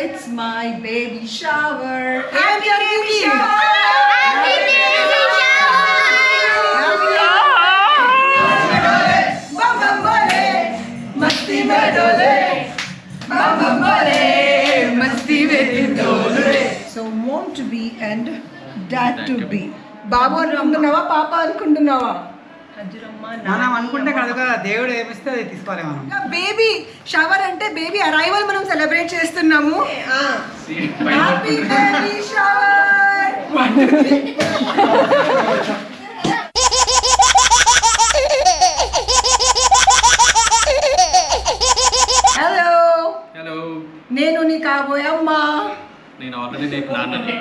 It's my baby shower. Happy baby shower. Happy baby Bam bam bole, masti mein dole. Bam bam bole, masti mein dole. So mom to be and dad to be. బాబు అనుకుంటున్నావా పాప అనుకుంటున్నావా? మనం అనుకుంటే కాదు కదా, దేవుడు ఏమిస్తే అది తీసుకోవాలి మనం. బేబీ షవర్ అంటే బేబీ అరైవల్ మనం సెలబ్రేట్ చేస్తున్నాము. Happy baby shower. Hello hello, నేను నీ కాబోయే అమ్మా. నేను ఆల్రెడీ నీకు నాన్నని.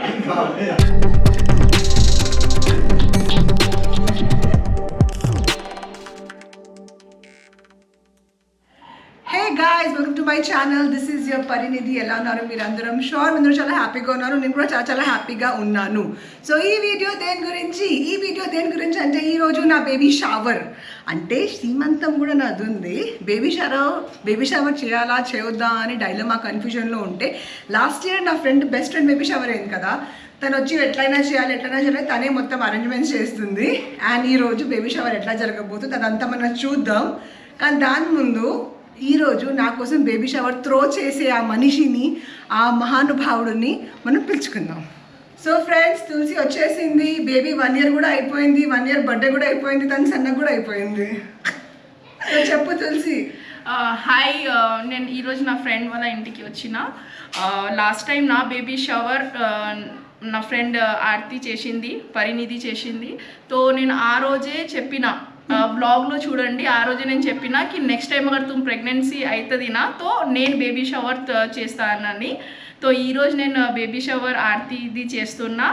Hey guys, welcome to my channel. This is your Parinidhi. ఎలా ఉన్నారు మీరు అందరం? షూర్ అందరూ చాలా హ్యాపీగా ఉన్నారు. నేను కూడా చాలా చాలా హ్యాపీగా ఉన్నాను. సో ఈ వీడియో దేని గురించి అంటే ఈరోజు నా బేబీ షవర్, అంటే శ్రీమంతం కూడా నాది ఉంది. బేబీ షవర్ చేయాలా చేయొద్దా అని డైలమా కన్ఫ్యూజన్లో ఉంటే లాస్ట్ ఇయర్ నా బెస్ట్ ఫ్రెండ్ బేబీ షవర్ అయింది కదా, తను వచ్చి ఎట్లయినా చేయాలి తనే మొత్తం అరేంజ్మెంట్స్ చేస్తుంది. అండ్ ఈరోజు బేబీ షవర్ ఎట్లా జరగబోతుంది అదంతా మనం చూద్దాం. కానీ దాని ముందు ఈరోజు నా కోసం బేబీ షవర్ త్రో చేసే ఆ మనిషిని, ఆ మహానుభావుడిని మనం పిలుచుకుందాం. సో ఫ్రెండ్స్, తులసి వచ్చేసింది. బేబీ 1 year కూడా అయిపోయింది, 1 year బర్త్డే కూడా అయిపోయింది, తను సన్నగా కూడా అయిపోయింది. సో చెప్పు తులసి. హాయ్, నేను ఈరోజు నా ఫ్రెండ్ వాళ్ళ ఇంటికి వచ్చిన. లాస్ట్ టైం నా బేబీ షవర్ నా ఫ్రెండ్ ఆర్తి చేసింది, పరినిధి చేసింది. తో నేను ఆ రోజే చెప్పిన, బ్లాగ్లో చూడండి, ఆ రోజే నేను చెప్పిన కి నెక్స్ట్ టైం అగర్ తుమ్ ప్రెగ్నెన్సీ అవుతుంది నా తో నేను బేబీ షవర్ చేస్తానని. తో ఈరోజు నేను బేబీ షవర్ ఆర్తిది చేస్తున్నా.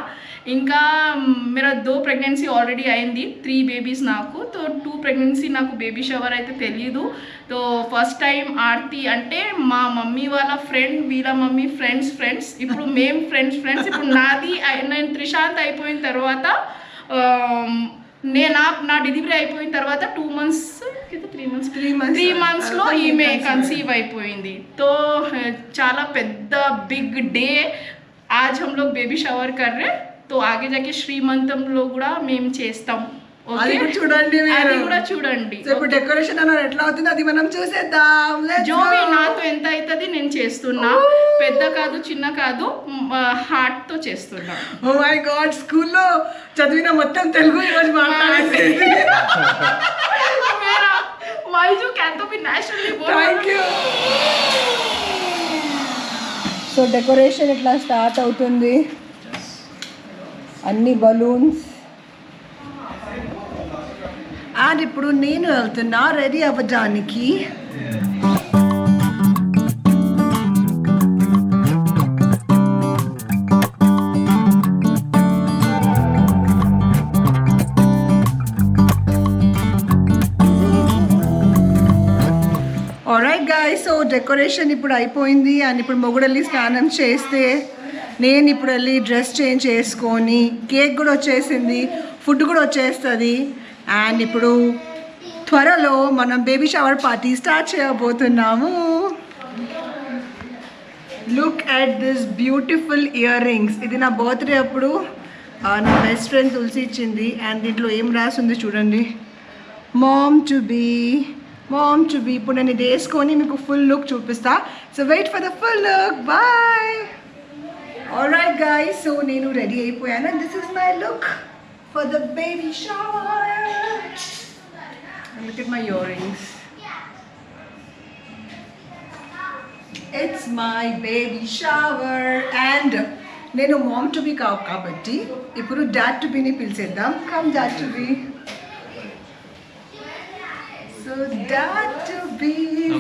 ఇంకా మేరా 2 ప్రెగ్నెన్సీ ఆల్రెడీ అయింది, 3 babies నాకు. తో 2 ప్రెగ్నెన్సీ నాకు బేబీ షవర్ అయితే తెలియదు. తో ఫస్ట్ టైం ఆర్తి అంటే మా మమ్మీ వాళ్ళ ఫ్రెండ్, వీళ్ళ మమ్మీ ఫ్రెండ్స్. ఇప్పుడు మేము ఫ్రెండ్స్. ఇప్పుడు నాది నేను త్రిశాంత్ అయిపోయిన తర్వాత, నా డెలివరీ అయిపోయిన తర్వాత 2 months 3 monthsలో ఈమె కన్సీవ్ అయిపోయింది. తో చాలా పెద్ద బిగ్ డే. आज हम लोग बेबी शावर कर रहे, तो आगे जाके శ్రీమంతంలో కూడా మేము చేస్తాం. అది కూడా చూడండి, అది కూడా చూడండి. ఇప్పుడు డెకరేషన్ అన్నారు ఎట్లా అవుతుంది అది మనం చూసేద్దాం. జోబీ నాతో ఎంత అవుతుంది నేను చేస్తున్నా, పెద్ద కాదు చిన్న కాదు, హార్ట్ తో చేస్తున్నా. ఓ మై గాడ్, స్కూల్లో చదివిన మొత్తం తెలుగు ఈరోజు మాట్లాడేది. మైజు క్యాతో బి నేషనల్లీ బోల్. Thank you. సో డెకరేషన్ ఇట్లా స్టార్ట్ అవుతుంది. అన్ని బలూన్స్. అండ్ ఇప్పుడు నేను వెళ్తున్నా రెడీ అవ్వడానికి. ఆల్రైట్ గాయ్స్, సో డెకరేషన్ ఇప్పుడు అయిపోయింది. అండ్ ఇప్పుడు మొగుడెళ్ళి స్నానం చేస్తే నేను ఇప్పుడు వెళ్ళి డ్రెస్ చేంజ్ చేసుకొని, కేక్ కూడా వచ్చేసింది, ఫుడ్ కూడా వచ్చేస్తుంది. అండ్ ఇప్పుడు త్వరలో మనం బేబీ షవర్ పార్టీ స్టార్ట్ చేయబోతున్నాము. Look at this beautiful ear rings. ఇది నా బర్త్డే అప్పుడు నా బెస్ట్ ఫ్రెండ్ తులసి ఇచ్చింది. అండ్ దీంట్లో ఏం రాసింది చూడండి, మామ్ టు బీ. ఇప్పుడు నేను ఇది వేసుకొని మీకు ఫుల్ లుక్ చూపిస్తా. So wait for the full look. Bye. Alright guys, so నేను రెడీ అయిపోయాను. And this is my look for the baby shower. Look at my earrings. It's my baby shower. And నేను mom to be కాబట్టి ఇప్పుడు dad to బీని పిలిచేద్దాం. Come dad to be. So dad to be here.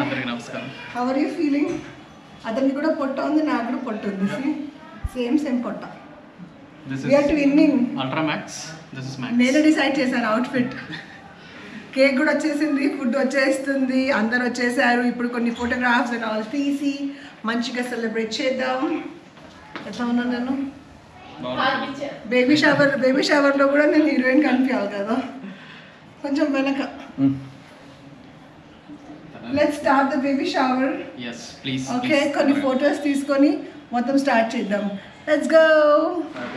అందరికీ నమస్కారం. How are you feeling? అతనికి కూడా పొట్ట ఉంది, నాకు కూడా పొట్ట ఉంది. సేమ్ పొట్ట. We are twinning. Ultra Max. This is Max. నేను డిసైడ్ చేశాను అవుట్ఫిట్. కేక్ కూడా వచ్చేసింది, ఫుడ్ వచ్చేస్తుంది, అందరు వచ్చేసారు. ఇప్పుడు కొన్ని ఫోటోగ్రాఫ్స్ అండ్ ఆల్ తీసి మంచిగా సెలబ్రేట్ చేద్దాం. ఎట్లా ఉన్నాను నేను? బేబీ షవర్లో కూడా నేను హీరోయిన్ కనిపించాలి కదా, కొంచెం వెనక. Let's start the baby shower. Yes please. Okay, కొన్ని ఫొటోస్ తీసుకొని మొత్తం స్టార్ట్ చేద్దాం. Let's go.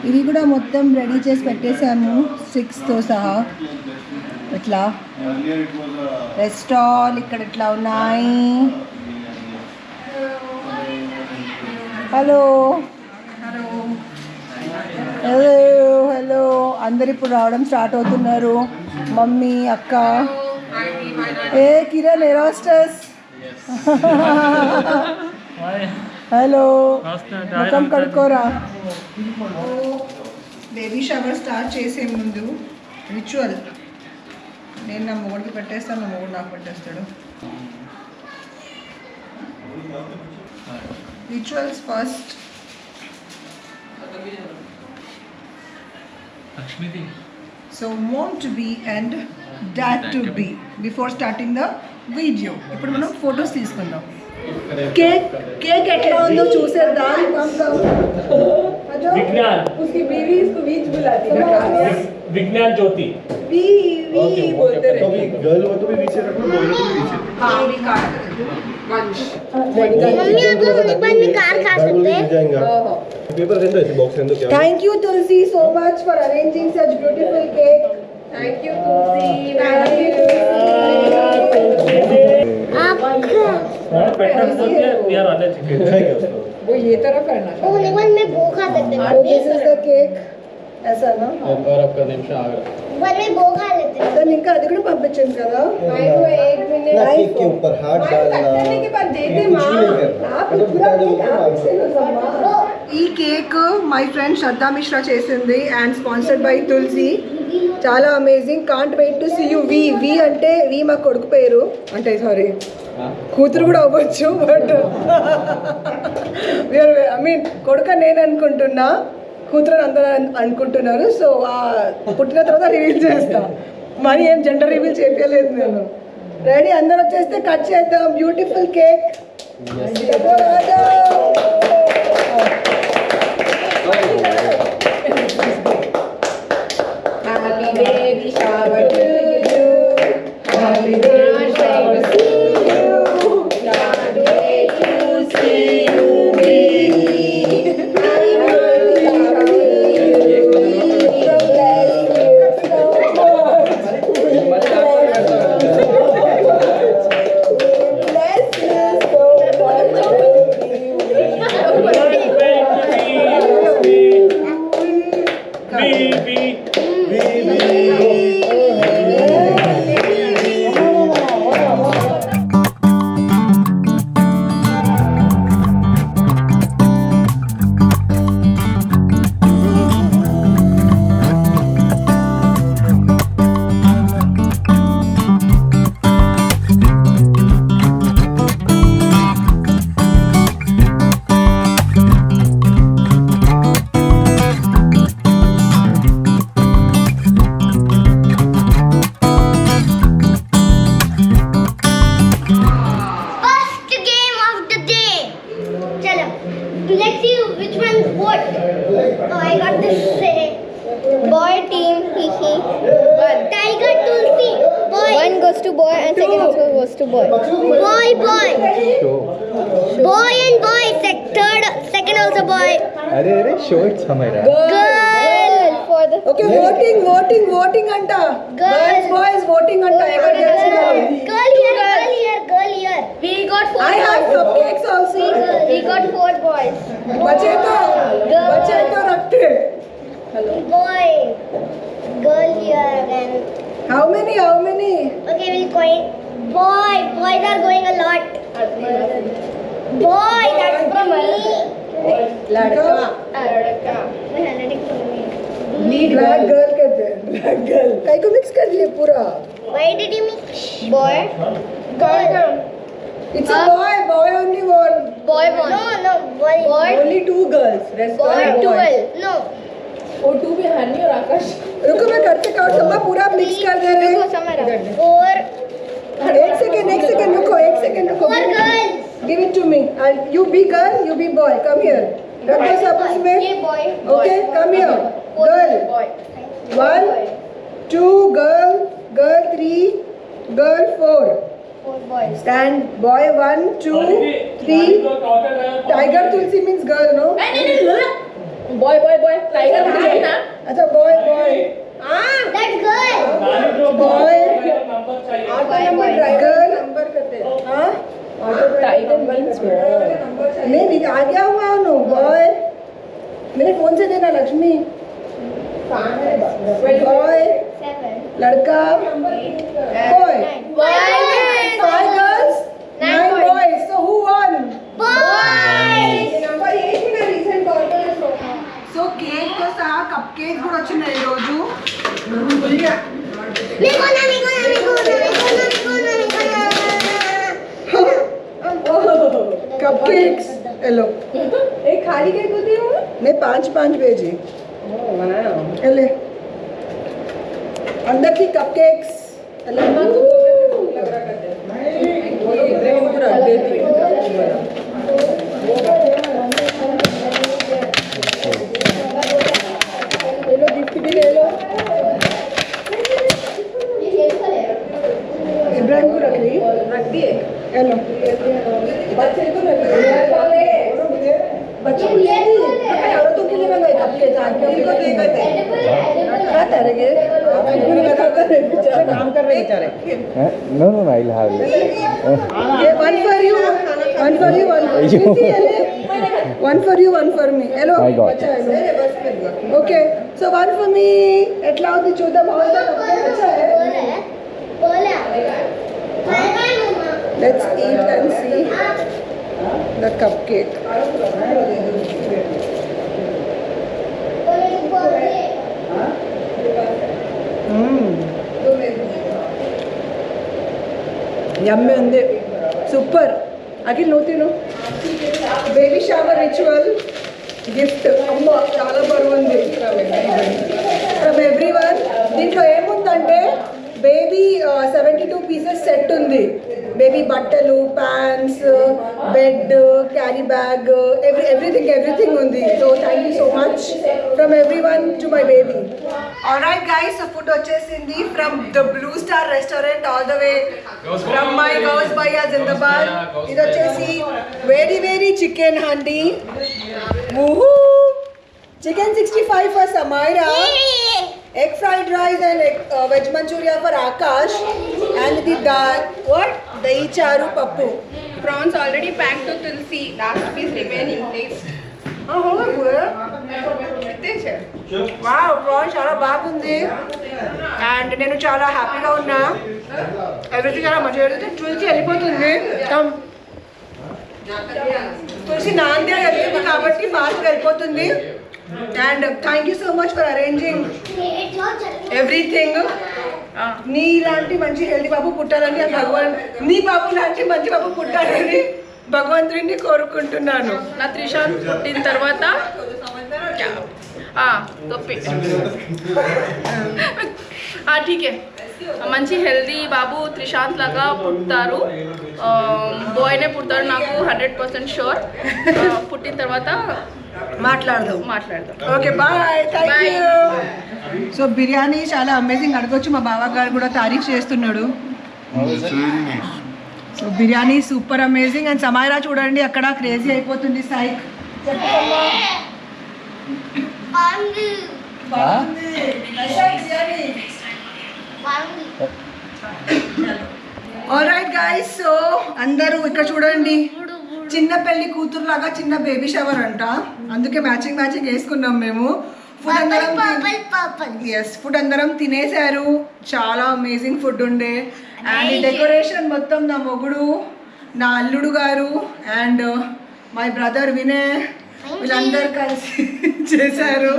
ఇవి కూడా మొత్తం రెడీ చేసి పెట్టేశాము స్టిక్స్తో సహా. ఇట్లా రెస్టాల్ ఇక్కడ ఇట్లా ఉన్నాయి. హలో హలో హలో హలో అందరు ఇప్పుడు రావడం స్టార్ట్ అవుతున్నారు. మమ్మీ, అక్క, ఏ కిరణ్ ఎరాస్టస్. హలో, ముఖం కడుక్కోరా. బేబీ షవర్ స్టార్ట్ చేసే ముందు రిచువల్. నేను నా మొగుడికి పెట్టేస్తాను, నా మొగుడు నాకు పెట్టేస్తాడు. Rituals first. లక్ష్మీది. So mom to be and dad to be before starting the video. ఇప్పుడు మనం ఫొటోస్ తీసుకుందాం. కేక్ కేక్ ఎట్లా ఉందో చూసేద్దాం. विज्ञान उसकी बीवी इसको बीच बुलाती है. विज्ञान ज्योति वी बोलते रहे. तो भी गर्ल हो तो भी पीछे रखो, बॉय हो तो भी पीछे. हाँ भी काट वंश. मम्मी आप लोग निपन में कार खा सकते हैं. जाएगा पेपर रहता है, बॉक्स रहता क्या. Thank you Tulsi so much for arranging such beautiful cake. Thank you Tulsi. Thank you. Pattern बोलते वी आर ऑन वो ये तरफ करना ओ निपन में वो खा सकते हैं. So this is the cake. ऐसा ना और आपका नेम आगरा. वन में वो खा लेते हैं. तो ఇంకా అది కూడా పంపించండి కదా. एक मिनट ना केक के ऊपर हाथ डालना करने के बाद देते मां. आप पूरा केक आप से लो सम्मा. ఈ cake my friend Shraddha Mishra చేసింది అండ్ స్పాన్సర్డ్ బై తులసి. చాలా amazing. Can't wait to see you. వి అంటే వి మా కొడుకు పేరు అంటే సారీ కూతురు కూడా అవ్వచ్చు బట్ ఐ మీన్ కొడుక నేను అనుకుంటున్నా, కూతురు అందరూ అనుకుంటున్నారు. సో పుట్టిన తర్వాత రివీల్ చేస్తా. మరి ఏం జెండర్ రివీల్ చేయలేదు నేను. రెడీ అందరూ వచ్చేస్తే కట్ చేద్దాం beautiful cake. Happy baby shower to you. Happy baby shower to you. Can't wait to see you, baby. Happy baby shower to you. God bless you so much. Bless you so First game of the day. चलो. Let's see which one what. Oh, I got this boy team. Tiger Tulsi. Boy. One goes to boy and second also goes to boy. Boy. Boy and boy. Second also boy. अरे show it's हमारा. Girl for the. Okay, voting anta. Girls. Boys voting anta. Girl here. We got 4 I have cupcakes also. We got 4 boys. बचे तो रखते. Boy. Girl here again. How many? Okay, we'll coin. Boys are going a lot. Boy, that's from me. लड़का. Black girl कहते हैं. Black girl. कई को mix कर लिए पूरा. Why did you mix? Boy. Girl. It's a boy only one. Boy. No, boy. Only 2 girls. Rest Boy are 12. No. रुको मैं करके काउंट सब पूरा मिक्स कर दे रहे हैं. 4. एक सेकंड रुको. 4 girls. Give it to me. And you be girl, you be boy. Come here. रख दो सब ये उसमें. boy. Okay, come here. Girl. Boy. 1, 2 girl, 3, girl 4. 4 boys. Stand. Boy 1, 2, 3. Tiger Tulsi means girl, no? Boy boy boy tiger Acha boy, boy. That's girl. Boy. Boy, boy. Girl. हाँ? Tiger means नहीं आ गया हुआ no boy. मेरे phone से देना Lakshmi. Boy 7. लड़का boy 9. 5 girls 9 boys. So who won? Boys. So cake తో సహా కప్ కేక్ కూడా వచ్చినాయి ఈ రోజు. Mikona. कप केक्स हेलो एक खाली केक होती है नहीं 5 भेजी ले अंदर की कप केक्स ले लो गिफ्ट भी ले लो. इब्राहिम को रख दिए हेलो बच्चे को बच्चों को ले औरतों के लिए मंगाए कप के जाके उनको दे गए थे खाता रहेंगे बेचारे काम कर रहे बेचारे. No, I'll have it. ये one for you one for you one for me hello I got अच्छा है okay so one for me एटला होती 14 बहुत अच्छा है. Bola. Let's eat and see the cupcake. Yummy ఉంది సూపర్. అఖిల్ నువ్వు తిను. బేబీ షవర్ రిచువల్ గిఫ్ట్ అమ్మ చాలా బరువుంది ఫ్రమ్ ఎవ్రీవన్. దీంట్లో ఏముందంటే బేబీ 72 పీసెస్ సెట్ ఉంది. బేబీ బట్టలు pants bed carry bag everything ఉంది. So thank you so much from everyone to my baby. Alright guys food వచ్చేసింది from the blue star restaurant all the way from my Ghouse భయ్యా జిందాబాద్. ఇది వచ్చేసి వేరీ chicken handi chicken 65 for Samaira, egg fried rice and veg manchuria for Akash, and the dahi charu pappu. Prawns already packed to Tulsi. Last piece remaining. Taste. Wow prawns చాలా బాగుంది and నేను చాలా హ్యాపీగా ఉన్నా. ఎవ్రీథింగ్ చాలా మంచిగా జరుగుతుంది. తులసి వెళ్ళిపోతుంది తులసి నాందే వెళ్తుంది కాబట్టి మార్క్ వెళ్ళిపోతుంది. And thank you so much for arranging everything. నీ లాంటి మంచి హెల్తీ బాబు పుట్టాలని నీ బాబు లాంటి మంచి బాబు పుట్టాలని భగవంతుడిని కోరుకుంటున్నాను. నా త్రిశాంత్ పుట్టిన తర్వాత ఠీకే మంచి హెల్దీ బాబు త్రిశాంత్ లాగా పుడతారు. బాయ్నే పుడతారు నాకు 100% షూర్. పుట్టిన తర్వాత మాట్లాడదాం. Okay bye thank Bye. You. So biryani చాలా అమేజింగ్. అడగొచ్చు మా బావ గారు కూడా తారీఫ్ చేస్తున్నాడు. So biryani super amazing. And Samaira చూడండి అక్కడ క్రేజీ అయిపోతుంది. Psych all right guys so అందరూ ఇక్కడ చూడండి చిన్న పెళ్లి కూతురు లాగా చిన్న బేబీ షవర్ అంట. అందుకే మ్యాచింగ్ వేసుకున్నాం మేము. ఫుడ్ అందరం తినేశారు. చాలా అమేజింగ్ ఫుడ్ ఉండే. అండ్ ఈ డెకరేషన్ మొత్తం నా మొగుడు, నా అల్లుడు గారు అండ్ మై బ్రదర్ వినయ్ వీళ్ళందరూ కలిసి చేశారు.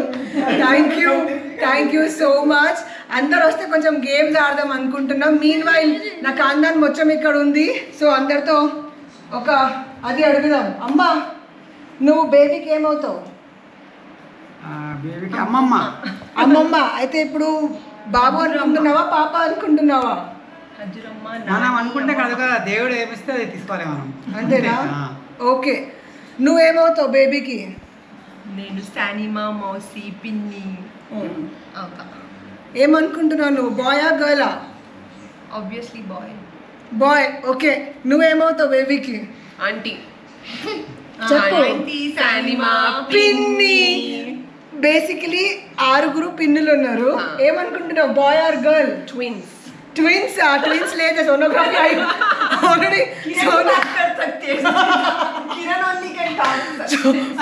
Thank you so much. అందరు వస్తే కొంచెం గేమ్స్ ఆడదాం అనుకుంటున్నాం. మీన్ వైల్ నా ఖాందాన్ మొత్తం ఇక్కడ ఉంది. సో అందరితో ఒక అది అడుగుదాం. అమ్మా నువ్వు బేబీకి ఏమవుతావు? బేబీకి అమ్మమ్మ. అయితే ఇప్పుడు బాబు అనుకుంటున్నావా పాప అనుకుంటున్నావా? మనం అనుకుంటే కాదు కదా, దేవుడు ఏమిస్తే అది తీసుకోవాలి మనం. అంతేనా? ఓకే నువ్వేమవుతావు బేబీకి? నేను సానిమా మౌసి పిన్ని ఏమనుకుంటున్నావు నువ్వు? బాయా గర్లా? Obviously boy. బాయ్. ఓకే, నువ్వేమవుతావు బేబీకి? ఆంటీ. చెప్పు. ఆంటీ సానిమా పిన్ని. బేసికలీ 6 పిన్నులు ఉన్నారు. ఏమనుకుంటున్నావు, boy or girl? Twins. Twins. ఆ ట్విన్స్ లేదా, సోనోగ్రఫీ ఆల్రెడీ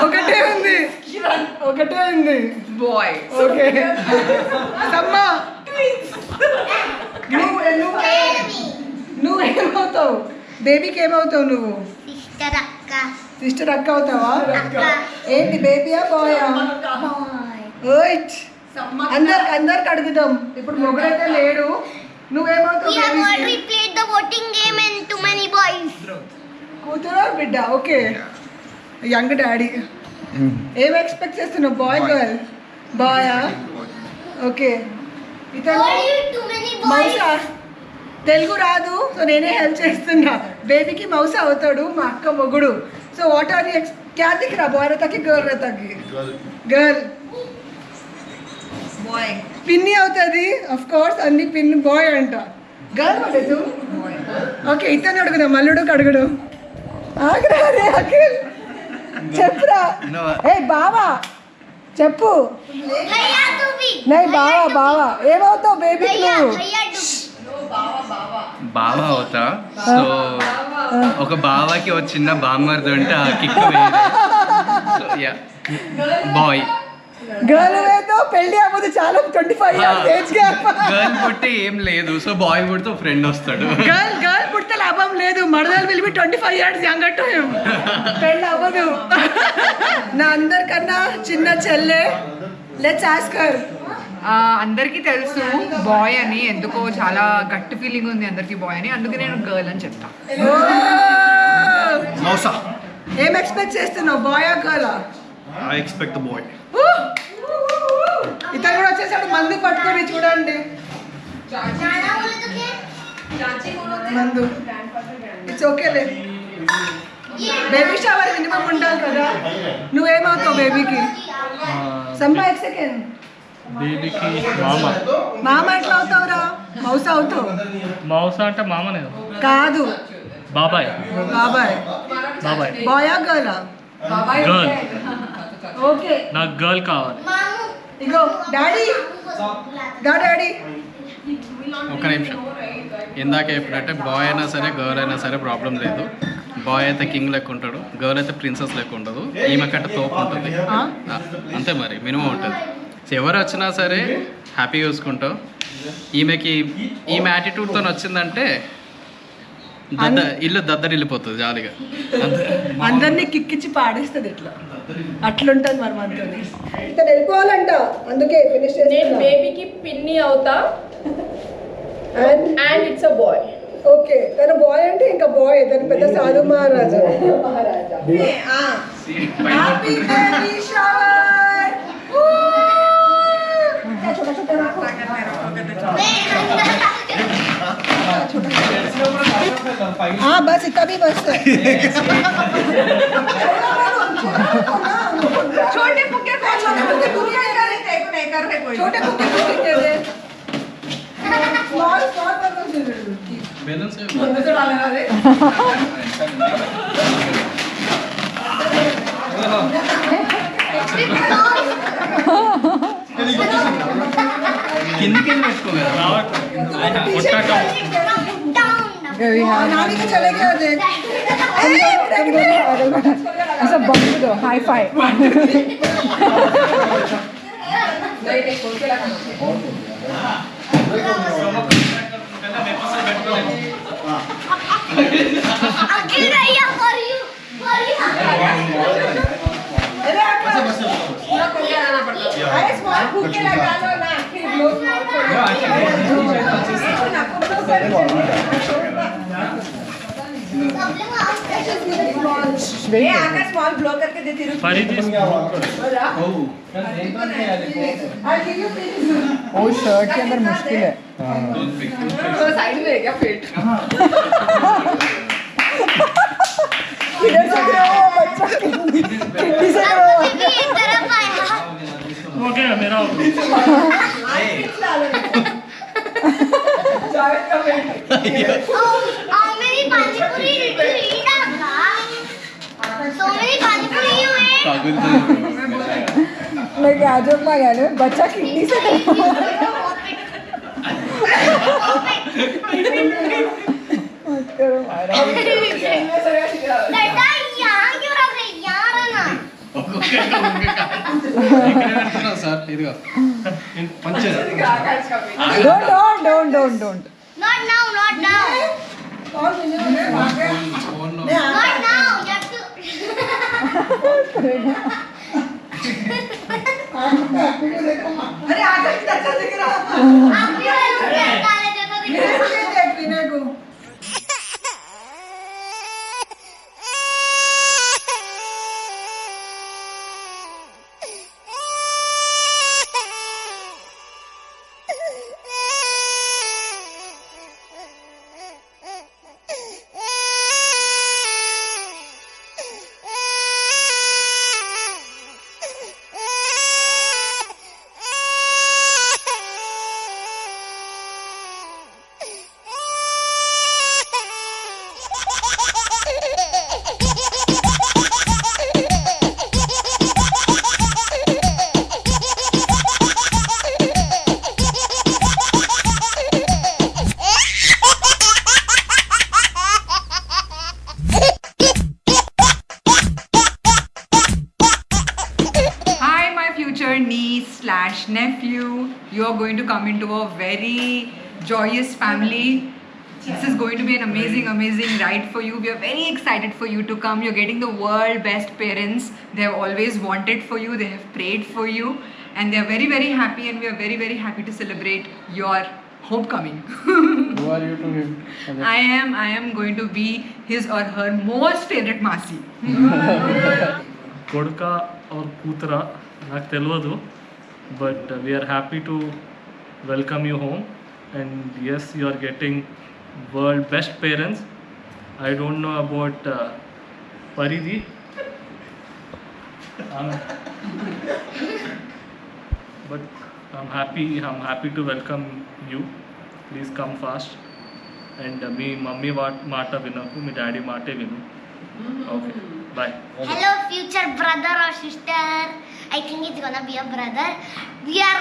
ఒకటే ఉంది. బాయ్. ఓకే సమ్మా, నువ్వేమవుతావు బేబీకి? ఏమవుతావు నువ్వు? సిస్టర్ అక్క. సిస్టర్ అక్క అవుతావా? ఏంటి బేబీయా బాయా? ఓయిట్. అందరికి అడుగుదాం. ఇప్పుడు మొగుడైతే లేడు, నువ్వేమవుతావు? We have already played the voting game and too many boys. కూతురా బిడ్డ? Okay, young daddy. ఏం ఎక్స్పెక్ట్ చేస్తున్నావు, బాయ్ గర్ల్? బాయా? ఓకే. ఇతను Only too many boys. మౌసా. తెలుగు రాదు, సో నేనే హెల్ప్ చేస్తున్నా. బేబీకి మౌసా అవుతాడు, మా అక్క మొగుడు. సో వాట్ ఆర్ యూ క్యా దిఖ్ రా, బాయ్ रहता कि गर्ल रहता कि? गर्ल. బాయ్. పిన్ని అవుతుంది ఆఫ్ కోర్స్, అన్ని పిన్ని బాయ్ అంట. గర్ల్ అడగదు. ఓకే, ఇతను అడుగుదాం, మల్లుడుకు అడుగుడు. ఆగ్రా రే అఖిల్, చెప్పురా. ఏ బావా చెప్పు. भैया तू भी. నై బావా ఏమవుతావు బేబీకి भैया నువ్వు? भैया तू. బావ అవుతా. సో ఒక బావకి ఒక చిన్న బామ్మర్ది ఉంటే ఆ కిక్ బాయ్. గర్ల్ ఏదో పెళ్లి అవ్వదు, చాలా 25 years ఏజ్ గ్యాప్. గర్ల్ పుట్టి ఏం లేదు, సో బాయ్ పుడితే ఫ్రెండ్ వస్తాడు. గర్ల్ పుడితే లాభం లేదు, మరదలు will be 25 years younger to him. పెళ్లి అవ్వదు. నా అందరికన్నా చిన్న చెల్లె. Let's ask her. అందరికీ తెలుసు బాయ్ అని, ఎందుకో చాలా గట్టి ఫీలింగ్ ఉంది అందరికీ బాయ్ అని, అందుకే నేను గర్ల్ అని చెప్తా. మౌసా. ఏం ఎక్స్పెక్ట్ చేస్తున్నావు, బాయ్ ఆ girl? I expect the boy. ఇతను కూడా వచ్చేసాడు, మందు పట్టుకొని చూడండి. जाना बोले तो क्या? మందు. ఇట్స్ ఓకేలే. బేబీ షవర్ మినిమం ఉండాలి కదా. నువ్వేమవుతావు బేబీకి? సంపా ఒక సెకండ్. బేబీకి మామ. మామ ఎట్లా అవుతావురా? మౌసా అవుతావు? మౌసా అంటే మామనే కదా. కాదు, బాబాయ్. బాబాయ్. బాబాయ్. బాయా గర్లా? గర్ల్. ఓకే, నాకు గర్ల్ కావాలి. मामू. ఇగో డాడీ. డాడీ ఒక నిమిషం. ఇందాక చెప్పినట్టే బాయ్ అయినా సరే గర్ల్ అయినా సరే ప్రాబ్లం లేదు. బాయ్ అయితే కింగ్ లెక్క ఉంటాడు, గర్ల్ అయితే ప్రిన్సెస్ లెక్క ఉండదు. ఈమె కట్ట తోపు ఉంటుంది, అంతే మరి మినిమం ఉంటుంది. సో ఎవరు వచ్చినా సరే హ్యాపీగా చూసుకుంటావు. ఈమె యాటిట్యూడ్తో వచ్చిందంటే ఇల్లు దద్దరిల్లిపోతుంది జాలీగా. అందరినీ కిక్కిచ్చి పాడేస్తుంది ఇట్లా, అట్లుంటుంది మరి మనతో. ఇతను వెళ్ళిపోవాలంట, అందుకే ఫినిష్ నేను చేస్తున్నా. బేబీకి పిన్ని అవుతా. And it's a boy. Okay, తను బాయ్ అంటే ఇంకా బాయ్, తను పెద్ద సాధు మహారాజా. Happy baby shower. हाँ बस इतना भी बस है. छोटे फुक्के को छोटे फुक्के पूरी नहीं कर रहे थे, नहीं कर रहे कोई. छोटे कुत्ते को दे दे. स्मॉल पर बैलेंस కిందికి పెట్టుకోగలరా? नानी को चले गया देख. ऐसा बम दो हाई फाई. अखिल भैया for you. अरे स्मॉल कुत्ते लगा लो ना, फिर लो आकर स्मॉल ब्लो करके देती रुक. I'll give you please. ओ शर्ट के अंदर मुश्किल है. तो साइड में है क्या फिट? किधर से गिरा वो बच्चा? किड्नी से गिरा वो. एक तरफ आया. ओके मेरा Oh, मैं आजो में गया ना बच्चा किडनी से मत करो मारा दादा यहाँ क्यों रख रहे यहाँ रहना సార్ ఇదిగో don't not now not now not now you have to अरे आगे की अच्छा दिख रहा आप क्यों डाले जैसा दिख रहा है देख विनय को niece/nephew, you are going to come into a very joyous family. This is going to be an amazing ride for you. We are very excited for you to come. You're getting the world best parents. They have always wanted for you. They have prayed for you, and they are very happy. And we are very happy to celebrate your homecoming. Who are you to him? I am going to be his or her most favorite Masi. కొడుక और కూతురా నాకు తెలియదు but we're happy to welcome you home and as you are getting world best parents I don't know about Paridhi but I'm happy to welcome you please come fast and మీ mummy మాట వినకు మీ daddy మాటే విను okay bye hello future brother or sister I think it's gonna be a brother we are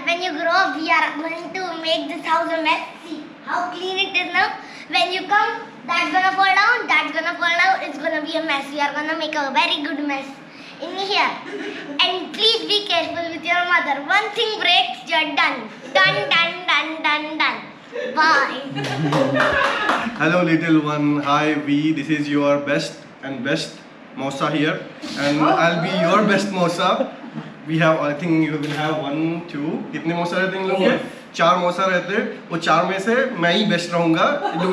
when you grow up we are going to make this house a mess see how clean it is now when you come that's gonna fall down it's gonna be a mess we are gonna make a very good mess in here and please be careful with your mother one thing breaks you're done bye Hello, little one. Hi, V. This is your best Mosa here, and I'll be your best Mosa. We have, I think you will have 1, 2. कितने Mosa रहते हैं इन लोगों के? 4 Mosa रहते हैं. वो 4 में से मैं ही best रहूँगा.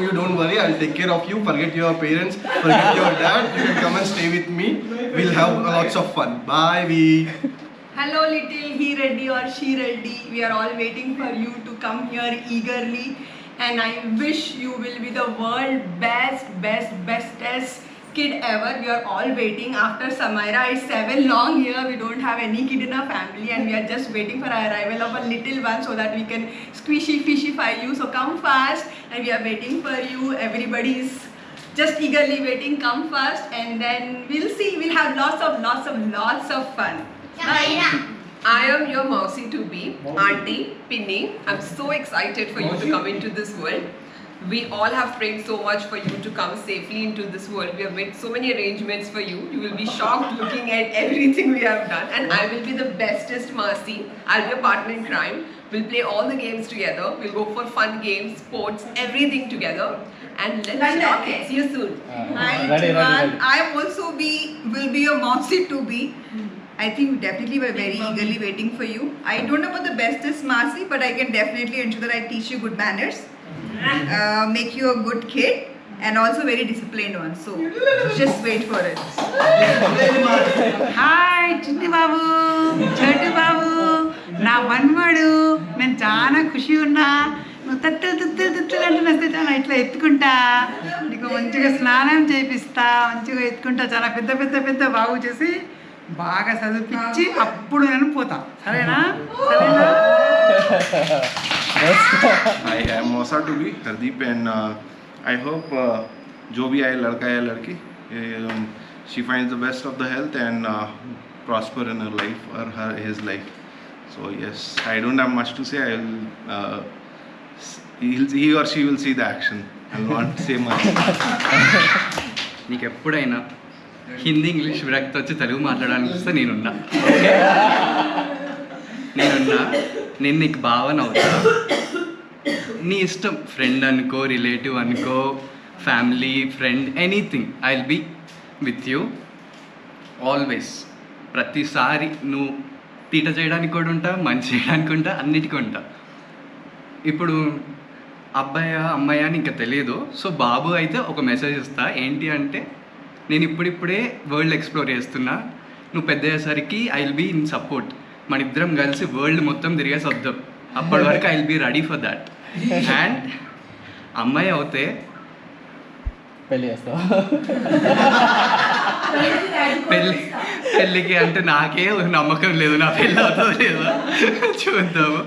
You don't worry. I'll take care of you. Forget your parents. Forget your dad. You can come and stay with me. We'll have lots of fun. Bye, V. Hello little he ready or she ready. We are all waiting for you to come here eagerly, and I wish you will be the world bestest kid ever. We are all waiting after Samaira. It's 7 long years we don't have any kid in our family, and we are just waiting for our arrival of a little one so that we can fishy-fy you. So come fast, and we are waiting for you. Everybody is just eagerly waiting. Come fast, and then we'll see. We'll have lots of fun. Samaira. I am your Mausi to be, Auntie, Pinny. I'm so excited for you to come into this world. We all have prayed so much for you to come safely into this world. We have made so many arrangements for you. You will be shocked looking at everything we have done. And I will be the bestest Masi. I'll be a partner in crime. We'll play all the games together. We'll go for fun games, sports, everything together. And let's rock it. See you soon. ready. I also will be your Mausi to be. I think definitely we're very eagerly waiting for you. I don't know about the bestest Masi, but I can definitely ensure that I teach you good manners, make you a good kid, and also very disciplined one. So just wait for it. Hi Chitti Babu చోటు బాబు నా మన్మడు నేను చాలా ఖుషి ఉన్నా నువ్వు తత్తులు అంటున్నా చాలా ఇట్లా ఎత్తుకుంటా నీకు మంచిగా స్నానం చేపిస్తా మంచిగా ఎత్తుకుంటా చాలా పెద్ద బాగు చేసి బాగా చదివిపించి అప్పుడు నేను పోతా సరేనా I am Mosa to be Hardeep and I hope जो भी आए लड़का या लड़की she finds the best of the health and prosper in her life or his life. So yes, I don't have much to say. He or she will see the action. I will not say much. నీకు ఎప్పుడైనా Hindi English విరక్తి వచ్చి తెలుగు మాట్లాడడానికి వస్తే నేనున్నా. నేను నీకు భావన అవుతా. నీ ఇష్టం, ఫ్రెండ్ అనుకో, రిలేటివ్ అనుకో, family, friend, anything. I will be with you always. ప్రతిసారి నువ్వు తీట చేయడానికి కూడా ఉంటా, మంచి చేయడానికి ఉంటా, అన్నిటికీ ఉంటా. ఇప్పుడు అబ్బాయా అమ్మాయి అని ఇంకా తెలియదు. సో బాబు అయితే ఒక మెసేజ్ ఇస్తా, ఏంటి అంటే నేను ఇప్పుడిప్పుడే వరల్డ్ ఎక్స్ప్లోర్ చేస్తున్నా, నువ్వు పెద్ద అయ్యేసరికి I will be in support. మన ఇద్దరం కలిసి వరల్డ్ మొత్తం తిరిగేసి వద్దాం. అప్పటి వరకు I will be ready for that. అండ్ అమ్మాయి అవుతే పెళ్ళి చేస్తావా? పెళ్ళికి అంటే నాకే నమ్మకం లేదు, నా పెళ్ళి అవుతుందో లేదో చూద్దాము.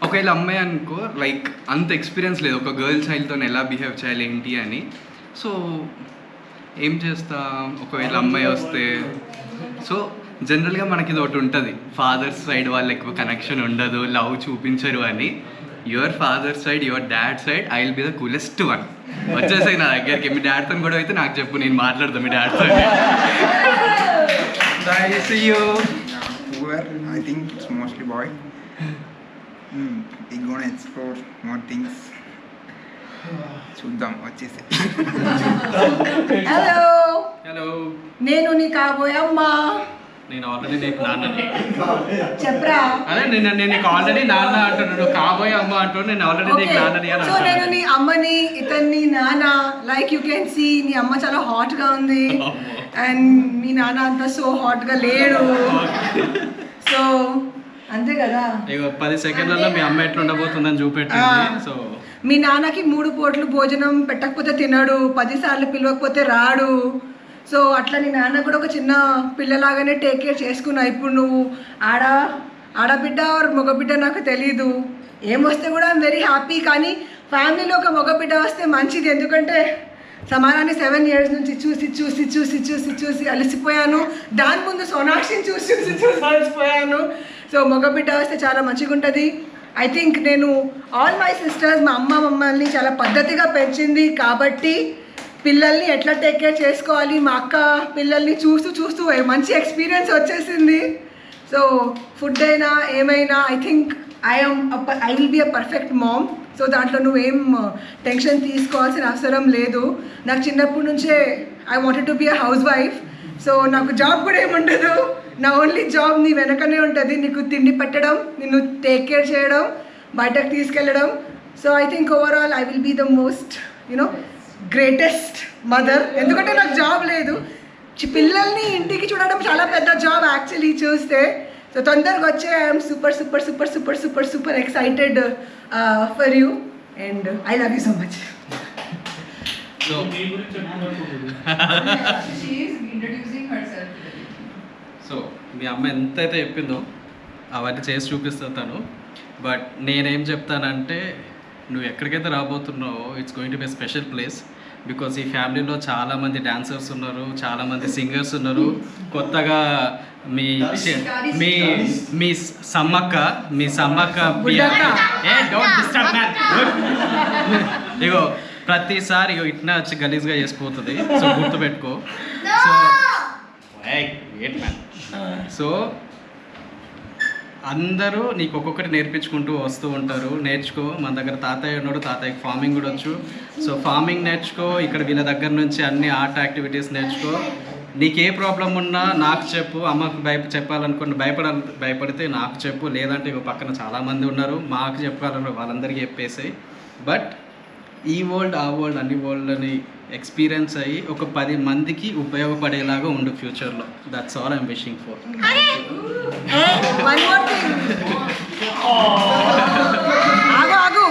ఒకవేళ అమ్మాయి అనుకో, లైక్ అంత ఎక్స్పీరియన్స్ లేదు ఒక గర్ల్ చైల్డ్తో ఎలా బిహేవ్ చేయాలి ఏంటి అని. సో ఏం చేస్తా, ఒకవేళ అమ్మాయి వస్తే, సో జనరల్గా మనకి ఇది ఒకటి ఉంటుంది, ఫాదర్స్ సైడ్ వాళ్ళు ఎక్కువ కనెక్షన్ ఉండదు, లవ్ చూపించరు అని. Your father side, your dad side, I will be the coolest one. వచ్చేసాయి నా దగ్గరికి. మీ డాడ్తో కూడా అయితే నాకు చెప్పు, నేను మాట్లాడతాను మీ డాడ్తో. See you. I think it's mostly boy. We're gonna explore more things. చూద్దాం వచ్చేసి. హలో హలో, నేను నీ కాబోయే అమ్మా. నేను ఆల్రెడీ నీకు నాన్నని. చెప్పరా? అదే నేను నీకు ఆల్రెడీ నాన్న అంటున్నాడు, కాబోయే అమ్మ అంటున్నాడు. నేను ఆల్రెడీ నీకు నాన్నని అని. సో నేను నీ అమ్మని, ఇతన్ని నాన్న. లైక్ యూ కెన్ సీ, నీ అమ్మ చాలా హాట్ గా ఉంది అండ్ మీ నాన్న అంతా సో హాట్ గా లేడు. సో అంతే కదా. ఇక 10 సెకండ్లలో మీ అమ్మ ఎట్లా ఉండబోతుందని చూపెట్టింది. సో మీ నాన్నకి 3 పూటలు భోజనం పెట్టకపోతే తినడు, 10 సార్లు పిలవకపోతే రాడు. సో అట్లా నీ నాన్న కూడా ఒక చిన్న పిల్లలాగానే టేక్ కేర్ చేసుకున్నావు. ఇప్పుడు నువ్వు ఆడబిడ్డ ఆర్ మగబిడ్డ నాకు తెలీదు, ఏమొస్తే కూడా ఐమ్ వెరీ హ్యాపీ. కానీ ఫ్యామిలీలో ఒక మగబిడ్డ వస్తే మంచిది, ఎందుకంటే సమానాన్ని 7 years నుంచి చూసి చూసి చూసి చూసి చూసి అలసిపోయాను. దాని ముందు సోనాక్షిని చూసి చూసి చూసి అలసిపోయాను. సో మగబిడ్డ వస్తే చాలా మంచిగా ఉంటుంది. ఐ థింక్ నేను ఆల్ మై సిస్టర్స్, మా అమ్మ మమ్మల్ని చాలా పద్ధతిగా పెంచింది కాబట్టి పిల్లల్ని ఎట్లా టేక్ కేర్ చేసుకోవాలి, మా అక్క పిల్లల్ని చూస్తూ చూస్తూ మంచి ఎక్స్పీరియన్స్ వచ్చేసింది. సో ఫుడ్ అయినా ఏమైనా I think I will be a perfect mom. So దాంట్లో నువ్వేం టెన్షన్ తీసుకోవాల్సిన అవసరం లేదు. నాకు చిన్నప్పటి నుంచే I wanted to be a housewife. So నాకు జాబ్ కూడా ఏముండదు, నా ఓన్లీ జాబ్ నీ వెనకనే ఉంటుంది. నీకు తిండి పెట్టడం, నిన్ను టేక్ కేర్ చేయడం, బయటకు తీసుకెళ్ళడం. So I think overall I will be the most greatest mother. ఎందుకంటే నాకు జాబ్ లేదు, పిల్లల్ని ఇంటికి చూడడం చాలా పెద్ద జాబ్ యాక్చువల్లీ చూస్తే. సో తొందరగా వచ్చే I'm super super super super super super excited for you and I love you so much. So మీ అమ్మ ఎంతైతే చెప్పిందో అవన్నీ చేసి చూపిస్తాను తను. బట్ నేనేం చెప్తానంటే, నువ్వు ఎక్కడికైతే రాబోతున్నావో it's going to be special place. Because ఈ ఫ్యామిలీలో చాలామంది డాన్సర్స్ ఉన్నారు, చాలామంది సింగర్స్ ఉన్నారు. కొత్తగా మీ మీ మీ సమ్మక్క ఇగో ప్రతిసారి ఇగో ఇట్లా వచ్చి గలీజ్గా చేసిపోతుంది. సో గుర్తుపెట్టుకో. సో సో అందరూ నీకు ఒక్కొక్కటి నేర్పించుకుంటూ వస్తూ ఉంటారు. నేర్చుకో. మన దగ్గర తాతయ్య ఉన్నాడు, తాతయ్యకి ఫార్మింగ్ కూడా వచ్చు. సో ఫార్మింగ్ నేర్చుకో. ఇక్కడ వీళ్ళ దగ్గర నుంచి అన్ని ఆర్ట్ యాక్టివిటీస్ నేర్చుకో. నీకు ఏ ప్రాబ్లం ఉన్నా నాకు చెప్పు. అమ్మకు చెప్పాలనుకోండి, భయపడితే నాకు చెప్పు. లేదంటే ఇక పక్కన చాలామంది ఉన్నారు, మాకు చెప్పాలన్న వాళ్ళందరికీ చెప్పేసాయి. బట్ ఈ వరల్డ్ ఆ వరల్డ్ అన్ని వరల్డ్ని ఎక్స్పీరియన్స్ అయ్యి ఒక 10 మందికి ఉపయోగపడేలాగా ఉండు ఫ్యూచర్లో. That's all I'm wishing for. ఆగు,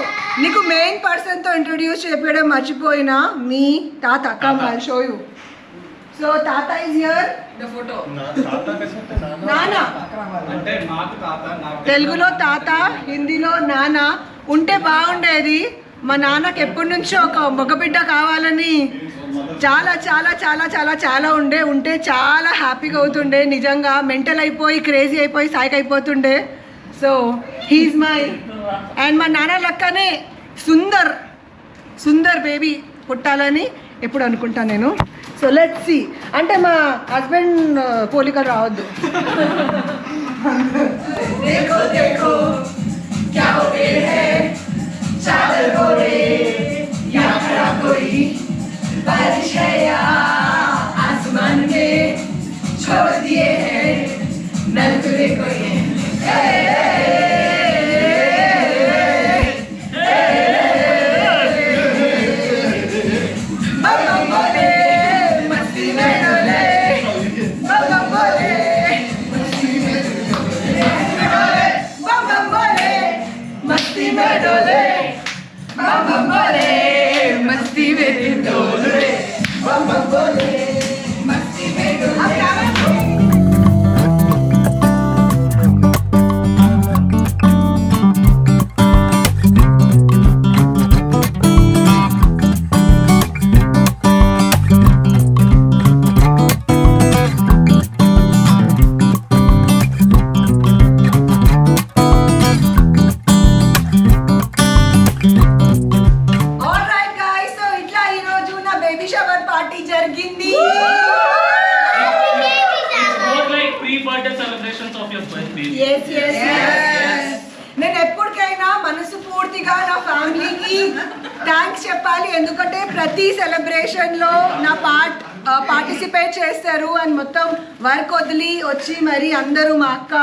నీకు మెయిన్ పర్సన్తో ఇంట్రొడ్యూస్ చేయడం మర్చిపోయినా, మీ తాత. Come I show you. So తాత ఇస్ హియర్. The photo. నానా అంటే మాకు తాత, తెలుగులో తాత, హిందీలో నాన్న ఉంటే బాగుండేది. మా నాన్నకి ఎప్పటి నుంచో ఒక మగబిడ్డ కావాలని చాలా చాలా చాలా చాలా చాలా ఉంటే చాలా హ్యాపీగా అవుతుండే, నిజంగా మెంటల్ అయిపోయి క్రేజీ అయిపోయి సాయికి అయిపోతుండే. సో హీఈస్ మై అండ్ మా నాన్న లెక్కనే సుందర్ బేబీ పుట్టాలని ఎప్పుడు అనుకుంటాను నేను. So let's see. అంటే మా హస్బెండ్ పోలిక రావద్దు. देखो देखो क्या हो गए है चादर बोले या खड़ा कोई बारिश है या आसमान में छोड़ दिए हैं नल तुरे कोई నేను ఎప్పటికైనా మనసు పూర్తిగా నా ఫ్యామిలీకి థ్యాంక్స్ చెప్పాలి. ఎందుకంటే ప్రతి సెలబ్రేషన్లో నా పార్టిసిపేట్ చేస్తారు అండ్ మొత్తం వర్క్ వదిలి వచ్చి మరి అందరూ మా అక్క,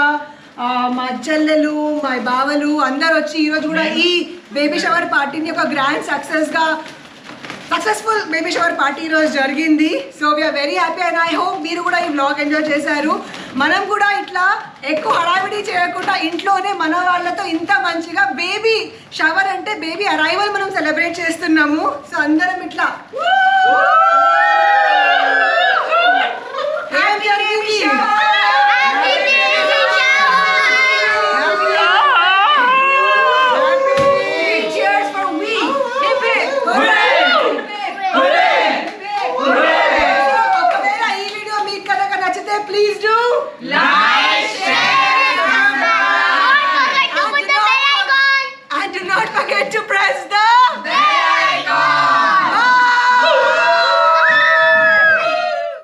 మా చెల్లెలు, మా బావలు అందరు వచ్చి ఈరోజు కూడా ఈ బేబీ షవర్ పార్టీని ఒక grand successful baby shower party ఈరోజు జరిగింది. So we're very happy and I hope మీరు కూడా ఈ వ్లాగ్ ఎంజాయ్ చేశారు. మనం కూడా ఇట్లా ఎక్కువ హడావిడి చేయకుండా ఇంట్లోనే మన వాళ్ళతో ఇంత మంచిగా బేబీ షవర్ అంటే బేబీ అరైవల్ మనం సెలబ్రేట్ చేస్తున్నాము. సో అందరం ఇట్లా